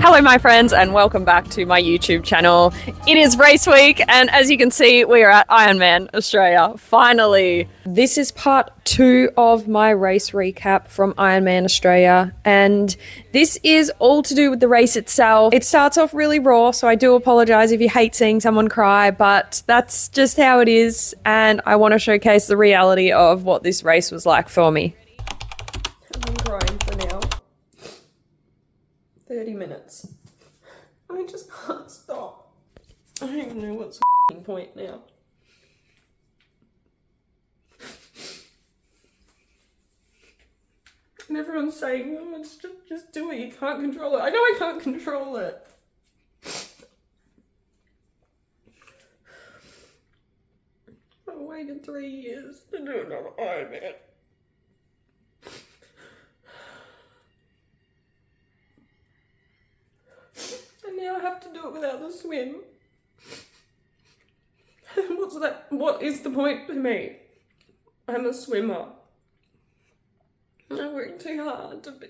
Hello my friends and welcome back to my YouTube channel. It is race week and as you can see we are at Ironman Australia, finally. This is part 2 of my race recap from Ironman Australia and this is all to do with the race itself. It starts off really raw, so I do apologise if you hate seeing someone cry, but that's just how it is and I want to showcase the reality of what this race was like for me. I'm crying for now. 30 minutes. I just can't stop. I don't even know what's the point now. And everyone's saying, oh, it's just do it, you can't control it. I know I can't control it. I waited 3 years to do another Ironman. And now I have to do it without the swim. What's that? What is the point to me? I'm a swimmer. I work too hard to be.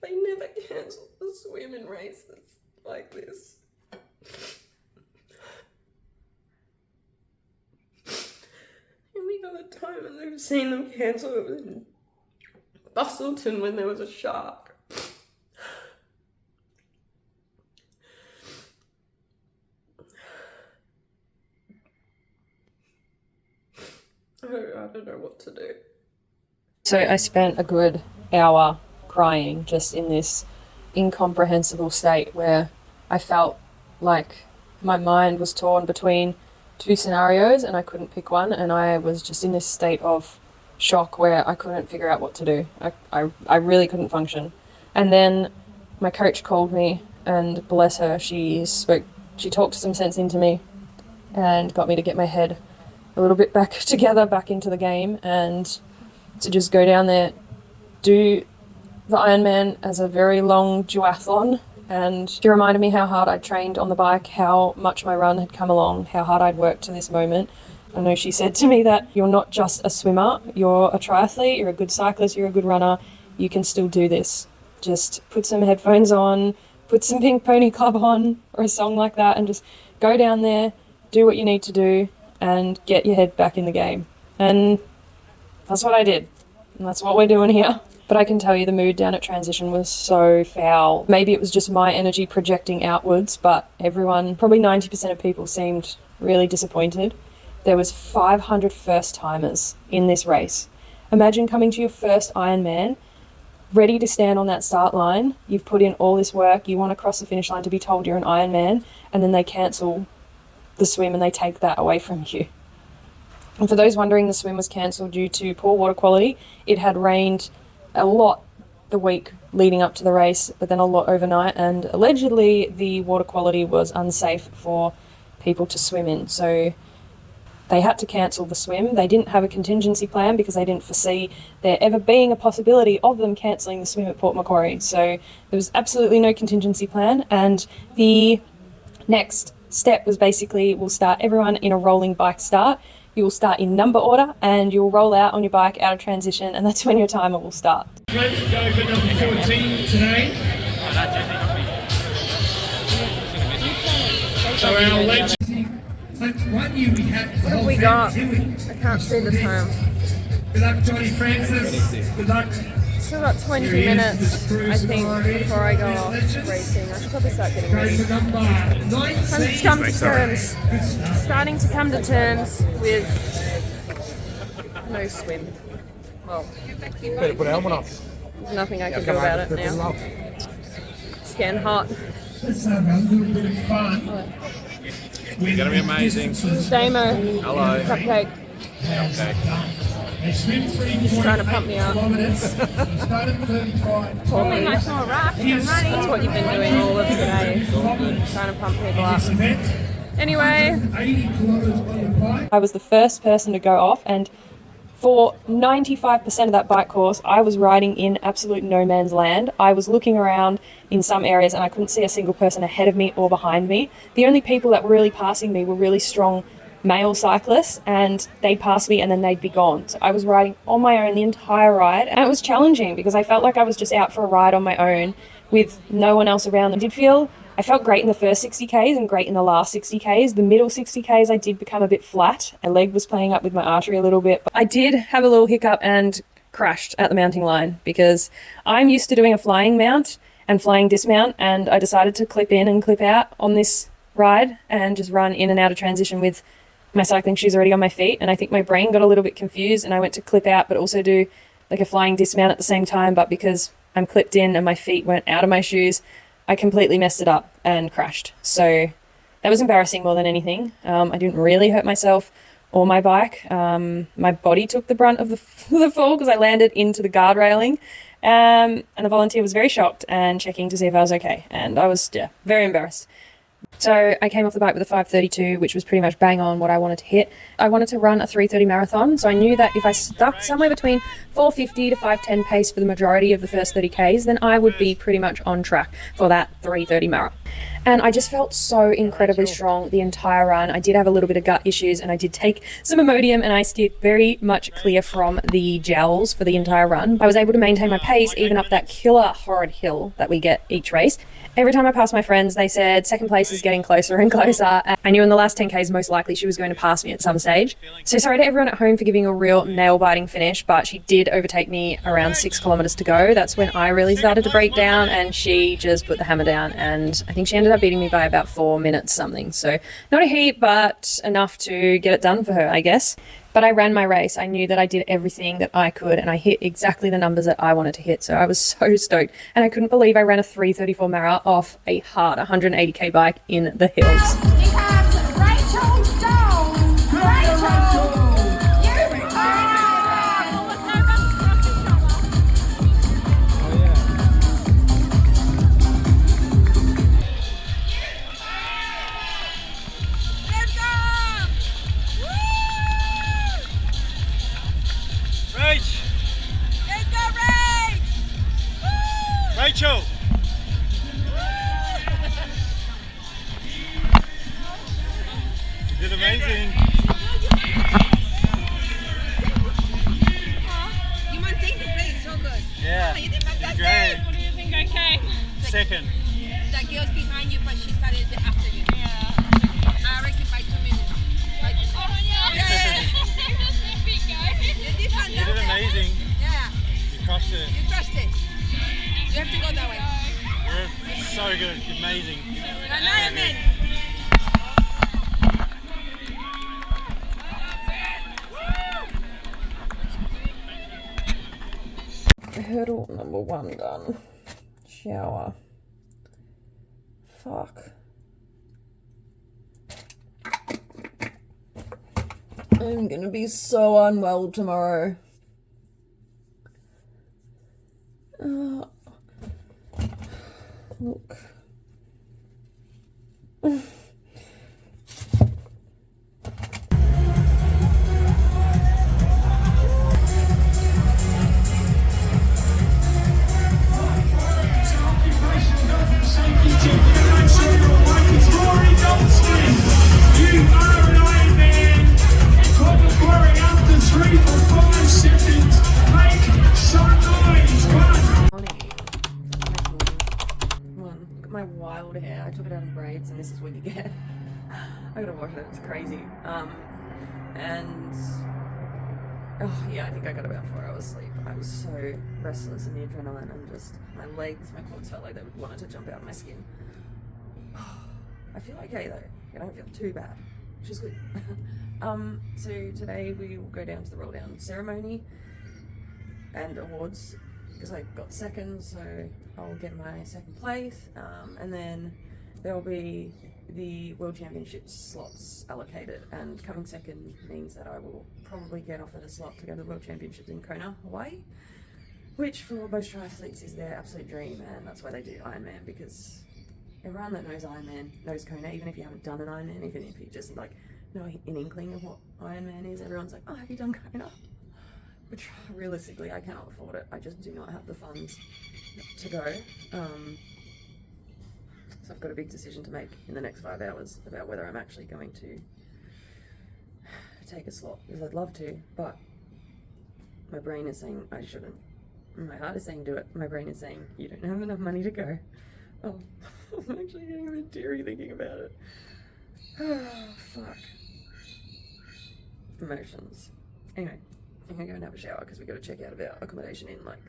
They never cancel the swim in races like this. The only other time I've ever seen them cancel it was in Bustleton when there was a shark. I don't know what to do. So I spent a good hour crying just in this incomprehensible state where I felt like my mind was torn between two scenarios and I couldn't pick one, and I was just in this state of shock where I couldn't figure out what to do. I really couldn't function. And then my coach called me and bless her, she talked some sense into me and got me to get my head a little bit back together, back into the game, and to just go down there, do the Ironman as a very long duathlon. And she reminded me how hard I trained on the bike, how much my run had come along, how hard I'd worked to this moment. I know she said to me that you're not just a swimmer, you're a triathlete, you're a good cyclist, you're a good runner, you can still do this. Just put some headphones on, put some Pink Pony Club on, or a song like that, and just go down there, do what you need to do, and get your head back in the game. And that's what I did. And that's what we're doing here. But I can tell you the mood down at transition was so foul. Maybe it was just my energy projecting outwards, but everyone, probably 90% of people seemed really disappointed. There was 500 first-timers in this race. Imagine coming to your first Ironman, ready to stand on that start line. You've put in all this work, you want to cross the finish line to be told you're an Ironman, and then they cancel the swim and they take that away from you. And for those wondering, the swim was cancelled due to poor water quality. It had rained a lot the week leading up to the race, but then a lot overnight, and allegedly the water quality was unsafe for people to swim in. So they had to cancel the swim. They didn't have a contingency plan because they didn't foresee there ever being a possibility of them cancelling the swim at Port Macquarie. So there was absolutely no contingency plan, and the next step was basically we'll start everyone in a rolling bike start. You will start in number order and you'll roll out on your bike out of transition, and that's when your timer will start. Let's go for number 14 today. So our legend. One year we had. What have we got? I can't see the time. Good luck, Johnny Francis. Good luck. Still got 20 minutes, I think, before I go off racing. I should probably start getting ready. Starting to come to terms with no swim. Well, better put a helmet on. there's nothing I can do about it now. It's getting hot. Let's have a little bit of fun. It's gonna be amazing. Damo. Hello. Cupcake. Okay. They swim 3.8 Just trying to pump me up. kilometres. Start at 35. Poor me. That's what you've been doing all of today. Trying to pump people up. This event, Anyway, 80 kilometres on the bike. I was the first person to go off, and for 95% of that bike course, I was riding in absolute no man's land. I was looking around in some areas and I couldn't see a single person ahead of me or behind me. The only people that were really passing me were really strong male cyclists, and they'd pass me and then they'd be gone. So I was riding on my own the entire ride, and it was challenging because I felt like I was just out for a ride on my own with no one else around. I felt great in the first 60Ks and great in the last 60Ks. The middle 60Ks, I did become a bit flat. My leg was playing up with my artery a little bit. But I did have a little hiccup and crashed at the mounting line because I'm used to doing a flying mount and flying dismount, and I decided to clip in and clip out on this ride and just run in and out of transition with my cycling shoes already on my feet. And I think my brain got a little bit confused and I went to clip out but also do like a flying dismount at the same time. But because I'm clipped in and my feet weren't out of my shoes, I completely messed it up and crashed. So that was embarrassing more than anything. I didn't really hurt myself or my bike. My body took the brunt of the fall because I landed into the guard railing. And the volunteer was very shocked and checking to see if I was okay. And I was, very embarrassed. So I came off the bike with a 5:32, which was pretty much bang on what I wanted to hit. I wanted to run a 3:30 marathon, so I knew that if I stuck somewhere between 4:50 to 5:10 pace for the majority of the first 30Ks, then I would be pretty much on track for that 3:30 marathon. And I just felt so incredibly strong the entire run. I did have a little bit of gut issues, and I did take some Imodium, and I steered very much clear from the gels for the entire run. I was able to maintain my pace even up that killer horrid hill that we get each race. Every time I passed my friends, they said second place is getting closer and closer. I knew in the last 10Ks most likely she was going to pass me at some stage. So sorry to everyone at home for giving a real nail-biting finish, but she did overtake me around 6 kilometers to go. That's when I really started to break down, and she just put the hammer down, and I think she ended up beating me by about 4 minutes something. So not a heap, but enough to get it done for her, I guess. But I ran my race. I knew that I did everything that I could, and I hit exactly the numbers that I wanted to hit. So I was so stoked. And I couldn't believe I ran a 3:34 mara off a hard 180K bike in the hills. Rachel! You did amazing. You maintained the pace so good. Yeah, Oh, you did fantastic. great. What do you think I came? Second. That girl's behind you, but she started after you. Yeah. I reckon by 2 minutes. Like, Oh, yeah. Yeah. You you did fantastic. You did amazing. Yeah, You crushed it. you crushed it. You have to go that way. You're so good. Amazing. An Ironman. Hurdle number 1 done. Shower. Fuck. I'm gonna be so unwell tomorrow. Look. You are an Ironman. Cobble quarry after 3 or 5 seconds. Make some noise. One. Look at my wild hair. I took it out in braids, and this is what you get. I gotta wash it. It's crazy. And oh yeah, I think I got about 4 hours sleep. I was so restless in the adrenaline, and just my legs, my quads felt like they wanted to jump out of my skin. I feel okay though. I don't feel too bad, which is good. So today we will go down to the roll down ceremony and awards, because I got second, so I'll get my second place, and then there will be the World Championships slots allocated, and coming second means that I will probably get offered a slot to go to the World Championships in Kona, Hawaii, which for most triathletes is their absolute dream, and that's why they do Ironman, because everyone that knows Ironman knows Kona, even if you haven't done an Ironman, even if you just like know an inkling of what Ironman is, everyone's like, oh, have you done Kona? Which realistically I cannot afford it. I just do not have the funds to go. So I've got a big decision to make in the next 5 hours about whether I'm actually going to take a slot because I'd love to, but my brain is saying I shouldn't. My heart is saying do it. My brain is saying you don't have enough money to go. Oh, I'm actually getting a bit teary thinking about it. Oh, fuck. Emotions. Anyway, I'm gonna go and have a shower because we got to check out of our accommodation in like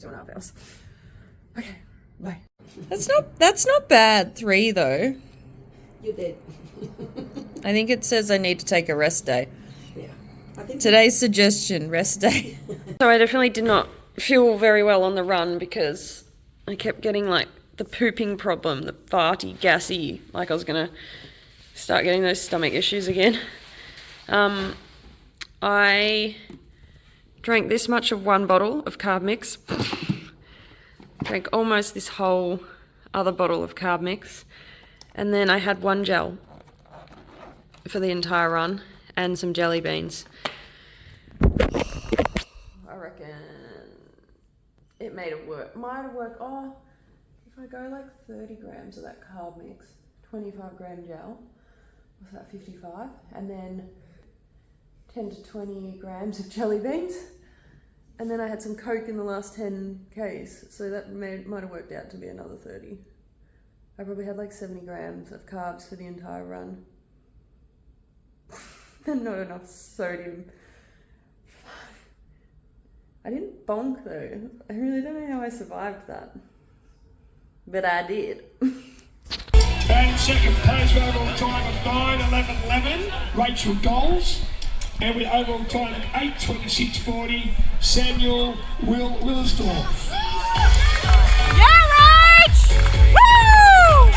2.5 hours. Okay, bye. That's not bad. 3 though. You did. I think it says I need to take a rest day. Yeah. I think Today's suggestion, rest day. So I definitely did not feel very well on the run because I kept getting like the pooping problem, the farty, gassy, like I was gonna start getting those stomach issues again. I drank this much of 1 bottle of carb mix, drank almost this whole other bottle of carb mix, and then I had 1 gel for the entire run and some jelly beans. I reckon it made it work. Might have worked. Oh, if I go like 30 grams of that carb mix, 25 gram gel, what's that, 55? And then 10 to 20 grams of jelly beans. And then I had some Coke in the last 10 Ks, so that might have worked out to be another 30. I probably had like 70 grams of carbs for the entire run. And not enough sodium. I didn't bonk though. I really don't know how I survived that. But I did. And second place with overall time of 9:11.11, Rachel Goals. And with overall time of 8:26.40, Samuel Willersdorf. Yeah, Rach! Woo!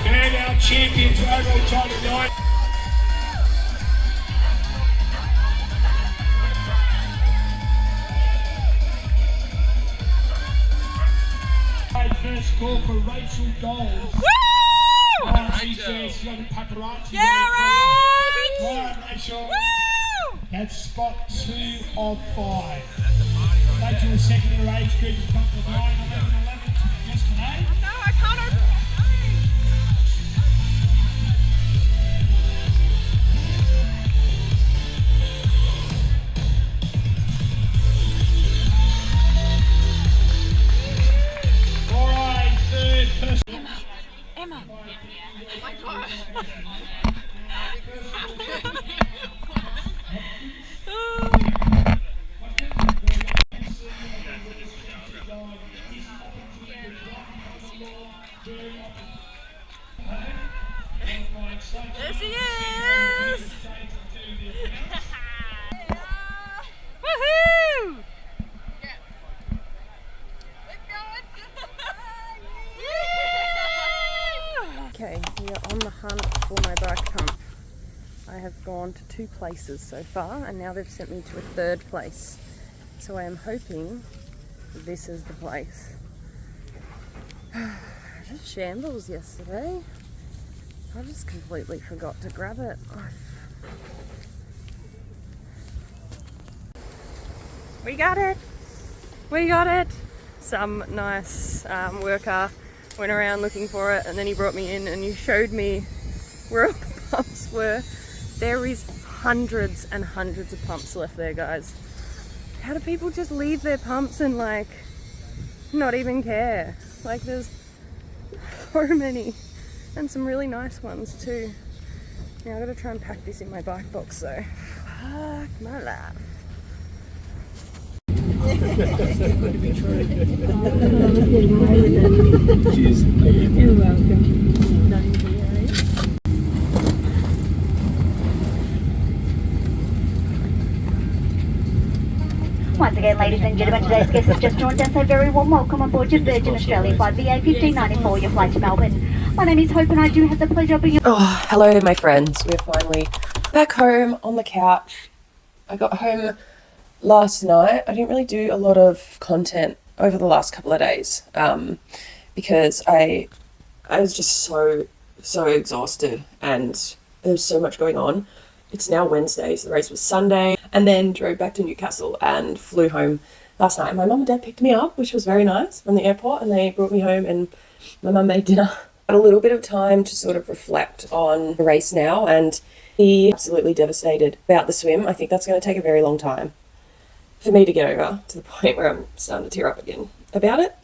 And our champions with overall time of 9. First score for Rachel Goals. Woo! She's there, she's on the paparazzi. Yeah, Rach! Well done, Rachel. Woo! That's spot 2 of 5. Rachel was second in her age group, spot 9:11.11 yesterday. No, I can't open it. All right, third person. Emma. Oh my God. There she is! Woohoo! Okay, we are on the hunt for my bike pump. I have gone to 2 places so far and now they've sent me to a 3rd place. So I am hoping this is the place. Just shambles yesterday. I just completely forgot to grab it. We got it! We got it! Some nice worker went around looking for it and then he brought me in and he showed me where all the pumps were. There is hundreds and hundreds of pumps left there, guys. How do people just leave their pumps and like not even care? Like there's so many and some really nice ones too. Now I gotta try and pack this in my bike box though. Fuck my life. You're welcome. Once again, ladies and gentlemen, today's guests have just joined us. A very warm welcome on board your Virgin Australia flight VA 1594, your flight to Melbourne. My name is Hope and I do have the pleasure of being... Oh, hello my friends. We're finally back home on the couch. I got home last night. I didn't really do a lot of content over the last couple of days because I was just so exhausted and there was so much going on. It's now Wednesday, so the race was Sunday, and then drove back to Newcastle and flew home last night. My mum and dad picked me up, which was very nice, from the airport, and they brought me home and my mum made dinner. Had a little bit of time to sort of reflect on the race now and be absolutely devastated about the swim. I think that's going to take a very long time for me to get over, to the point where I'm starting to tear up again about it,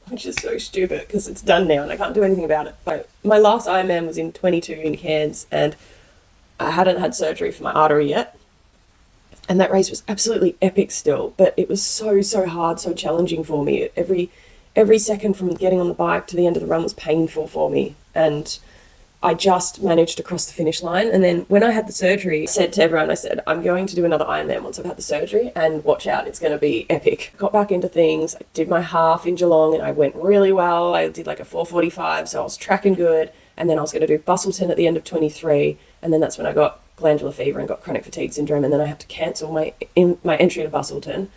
which is so stupid because it's done now and I can't do anything about it. But my last Ironman was in 22 in Cairns and I hadn't had surgery for my artery yet. And that race was absolutely epic still, but it was so hard, so challenging for me. Every second from getting on the bike to the end of the run was painful for me. And I just managed to cross the finish line. And then when I had the surgery, I said to everyone, I said, I'm going to do another Ironman once I've had the surgery, and watch out, it's going to be epic. Got back into things. I did my half in Geelong and I went really well. I did like a 4:45, so I was tracking good. And then I was going to do Bustleton at the end of 23. And then that's when I got glandular fever and got chronic fatigue syndrome, and then I had to cancel my entry to Bustleton.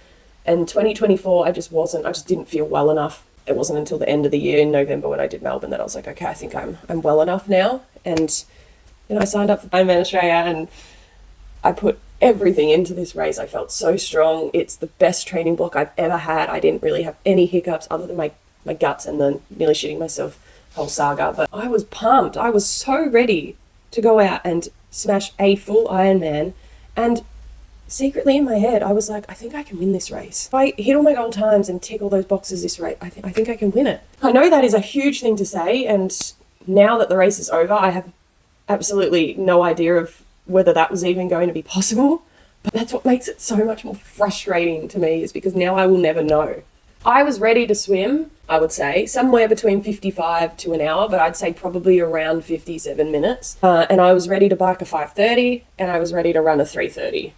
And 2024, I just didn't feel well enough. It wasn't until the end of the year in November when I did Melbourne that I was like, okay, I think I'm well enough now. And I signed up for Ironman Australia and I put everything into this race. I felt so strong. It's the best training block I've ever had. I didn't really have any hiccups other than my guts and then nearly shitting myself whole saga. But I was pumped. I was so ready to go out and smash a full Ironman, and secretly in my head I was like, I think I can win this race. If I hit all my goal times and tick all those boxes this race, I think I can win it. I know that is a huge thing to say, and now that the race is over, I have absolutely no idea of whether that was even going to be possible. But that's what makes it so much more frustrating to me, is because now I will never know. I was ready to swim, I would say, somewhere between 55 to an hour, but I'd say probably around 57 minutes. And I was ready to bike a 5:30 and I was ready to run a 3:30.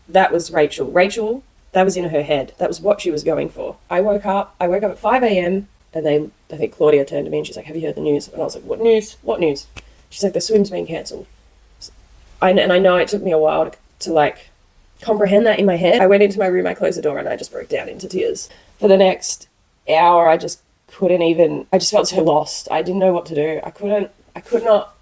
That was Rachel. Rachel, that was in her head. That was what she was going for. I woke up at 5 a.m. and I think Claudia turned to me and she's like, have you heard the news? And I was like, what news? What news? She's like, the swim's been cancelled. And I know it took me a while to like comprehend that in my head. I went into my room, I closed the door and I just broke down into tears. For the next hour, I just felt so lost. I didn't know what to do. I could not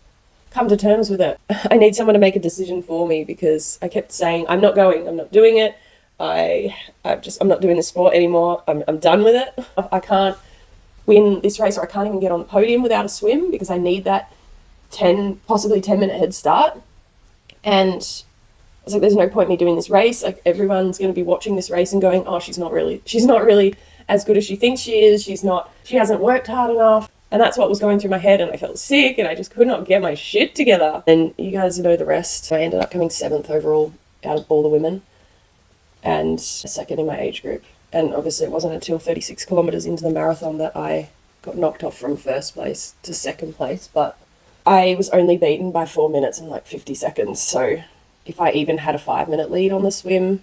come to terms with it. I need someone to make a decision for me, because I kept saying, I'm not going, I'm not doing it. I'm not doing the sport anymore. I'm done with it. I can't win this race, or I can't even get on the podium without a swim, because I need that possibly 10-minute head start. And I was like, there's no point in me doing this race. Like, everyone's going to be watching this race and going, oh, she's not really as good as she thinks she is. She hasn't worked hard enough. And that's what was going through my head. And I felt sick and I just could not get my shit together. And you guys know the rest. I ended up coming 7th overall out of all the women and 2nd in my age group. And obviously it wasn't until 36 kilometers into the marathon that I got knocked off from 1st place to 2nd place. But I was only beaten by 4 minutes and like 50 seconds. So if I even had a 5-minute lead on the swim,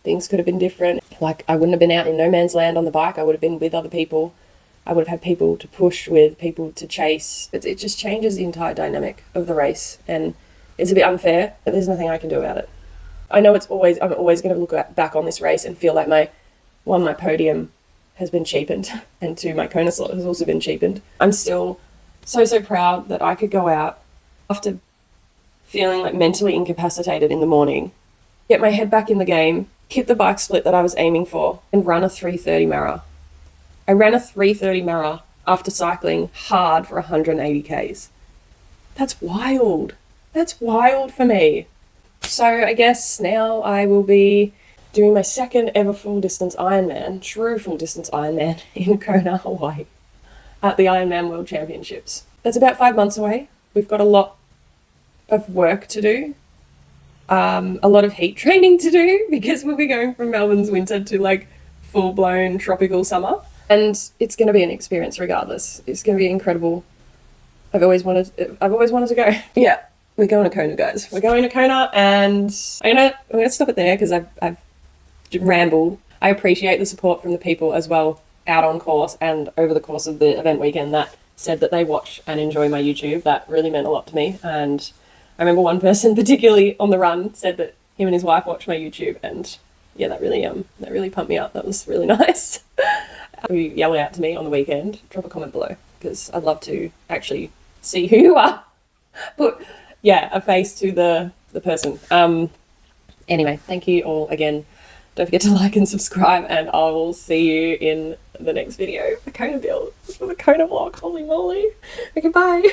things could have been different. Like, I wouldn't have been out in no man's land on the bike. I would have been with other people. I would have had people to push with, people to chase. It just changes the entire dynamic of the race, and it's a bit unfair, but there's nothing I can do about it. I know I'm always going to look back on this race and feel like my podium has been cheapened, and 2, my Kona slot has also been cheapened. I'm still so proud that I could go out after feeling like mentally incapacitated in the morning, get my head back in the game, hit the bike split that I was aiming for, and run a 3:30 mara. I ran a 3:30 mara after cycling hard for 180 Ks. That's wild. That's wild for me. So I guess now I will be doing my 2nd ever full distance Ironman, true full distance Ironman, in Kona, Hawaii, at the Ironman World Championships. That's about 5 months away. We've got a lot of work to do, a lot of heat training to do, because we'll be going from Melbourne's winter to like full-blown tropical summer, and it's going to be an experience regardless. It's going to be incredible. I've always wanted to go. Yeah, we're going to Kona, guys. We're going to Kona, and I'm gonna stop it there because I've rambled. I appreciate the support from the people as well out on course and over the course of the event weekend that said that they watch and enjoy my YouTube. That really meant a lot to me. And I remember one person particularly on the run said that him and his wife watch my YouTube, and yeah, that really pumped me up. That was really nice. You yell out to me on the weekend, drop a comment below, because I'd love to actually see who you are. Put a face to the person. Anyway, thank you all again Don't forget to like and subscribe, and I will see you in the next video for Kona build, for the Kona vlog. Holy moly. Okay, bye.